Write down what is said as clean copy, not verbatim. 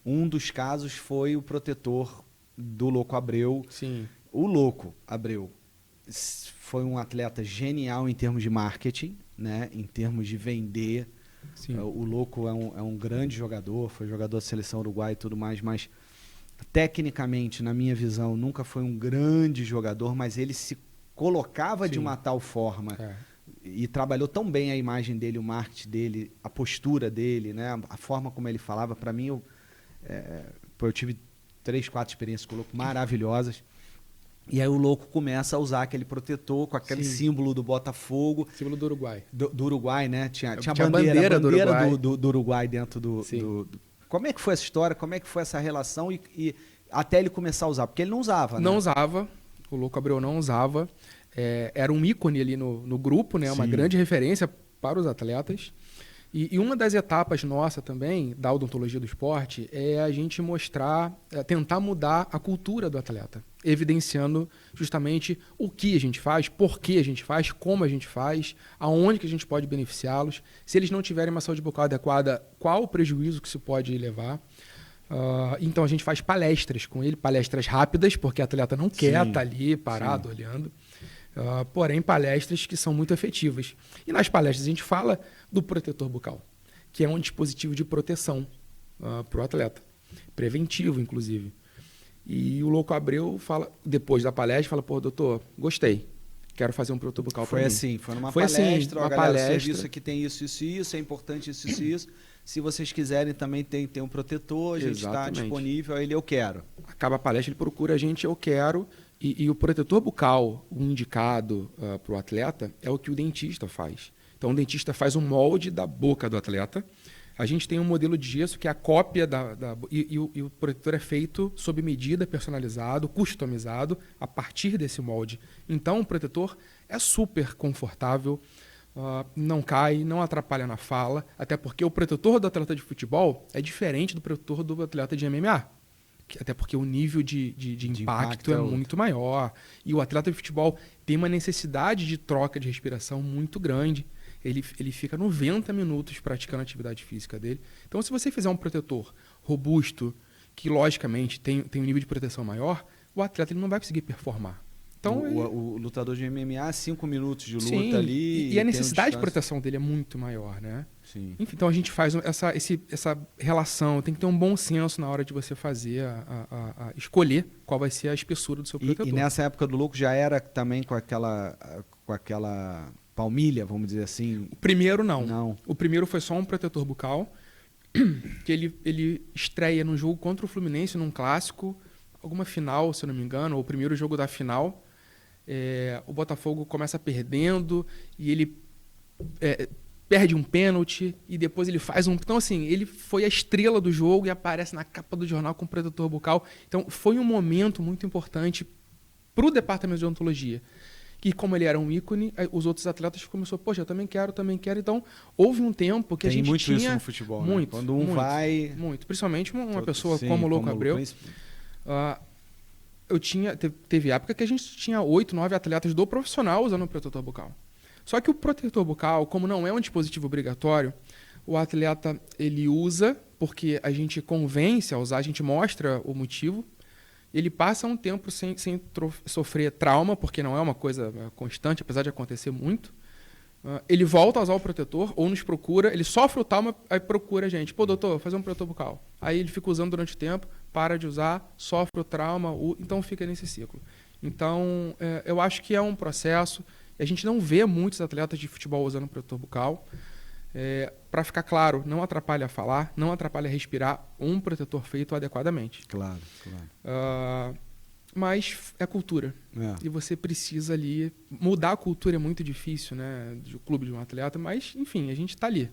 Um dos casos foi o protetor do Louco Abreu. Sim. O Louco Abreu foi um atleta genial em termos de marketing, né? Em termos de vender. Sim. O Louco é um grande jogador, foi jogador da seleção uruguaia e tudo mais, mas tecnicamente, na minha visão, nunca foi um grande jogador, mas ele se colocava de uma tal forma e trabalhou tão bem a imagem dele, o marketing dele, a postura dele, né? A forma como ele falava. Para mim, eu tive 3, 4 experiências com o Louco maravilhosas. E aí o Louco começa a usar aquele protetor com aquele símbolo do Botafogo. Símbolo do Uruguai. Do Uruguai, né? Tinha a bandeira do Uruguai dentro do... Como é que foi essa história? Como é que foi essa relação? E até ele começar a usar? Porque ele não usava, né? Não usava. O Louco Abreu não usava. Era um ícone ali no grupo, né? Uma grande referência para os atletas. E uma das etapas nossa também, da odontologia do esporte, é a gente tentar mudar a cultura do atleta, evidenciando justamente o que a gente faz, por que a gente faz, como a gente faz, aonde que a gente pode beneficiá-los. Se eles não tiverem uma saúde bucal adequada, qual o prejuízo que isso pode levar. Então a gente faz palestras com ele, palestras rápidas, porque o atleta não quer estar ali parado, olhando. Porém, palestras que são muito efetivas. E nas palestras a gente fala do protetor bucal, que é um dispositivo de proteção para o atleta, preventivo, inclusive. E o Louco Abreu fala, depois da palestra, fala: pô, doutor, gostei, quero fazer um protetor bucal para mim. Foi numa palestra, uma galera, palestra. O serviço aqui tem isso, é importante isso. Se vocês quiserem também tem um protetor, a gente está disponível, aí eu quero. Acaba a palestra, ele procura a gente, eu quero. E o protetor bucal, o indicado para o atleta, é o que o dentista faz. Então, o dentista faz um molde da boca do atleta. A gente tem um modelo de gesso que é a cópia e o protetor é feito sob medida, personalizado, customizado, a partir desse molde. Então, o protetor é super confortável, não cai, não atrapalha na fala, até porque o protetor do atleta de futebol é diferente do protetor do atleta de MMA. Até porque o nível de impacto é muito maior. E o atleta de futebol tem uma necessidade de troca de respiração muito grande. Ele fica 90 minutos praticando a atividade física dele. Então, se você fizer um protetor robusto, que logicamente tem um nível de proteção maior, o atleta ele não vai conseguir performar. Então, o lutador de MMA, 5 minutos de luta ali. E a necessidade de proteção dele é muito maior, né? Sim. Enfim, então a gente faz essa relação. Tem que ter um bom senso na hora de você fazer, escolher qual vai ser a espessura do seu protetor. E nessa época do Louco já era também com aquela palmilha, vamos dizer assim? O primeiro não. O primeiro foi só um protetor bucal, que ele estreia num jogo contra o Fluminense, num clássico, alguma final, se eu não me engano, ou o primeiro jogo da final. O Botafogo começa perdendo e ele perde um pênalti e depois ele faz um... Então, assim, ele foi a estrela do jogo e aparece na capa do jornal com o protetor bucal. Então, foi um momento muito importante para o departamento de odontologia. Que, como ele era um ícone, os outros atletas começaram, poxa, eu também quero. Então, houve um tempo que a gente muito tinha... isso no futebol, muito, né? Quando vai... Muito. Principalmente uma pessoa como o Louco Abreu. Teve época que a gente tinha 8, 9 atletas do profissional usando o protetor bucal. Só que o protetor bucal, como não é um dispositivo obrigatório, o atleta ele usa porque a gente convence a usar, a gente mostra o motivo. Ele passa um tempo sem sofrer trauma, porque não é uma coisa constante, apesar de acontecer muito. Ele volta a usar o protetor ou nos procura, ele sofre o trauma, aí procura a gente. Pô, doutor, vou fazer um protetor bucal. Aí ele fica usando durante o tempo, para de usar, sofre o trauma, então fica nesse ciclo. Então, eu acho que é um processo. A gente não vê muitos atletas de futebol usando protetor bucal. Para ficar claro, não atrapalha a falar, não atrapalha a respirar, um protetor feito adequadamente. Claro. Mas é cultura. E você precisa ali... Mudar a cultura é muito difícil, né? Do clube de um atleta, mas, enfim, a gente está ali.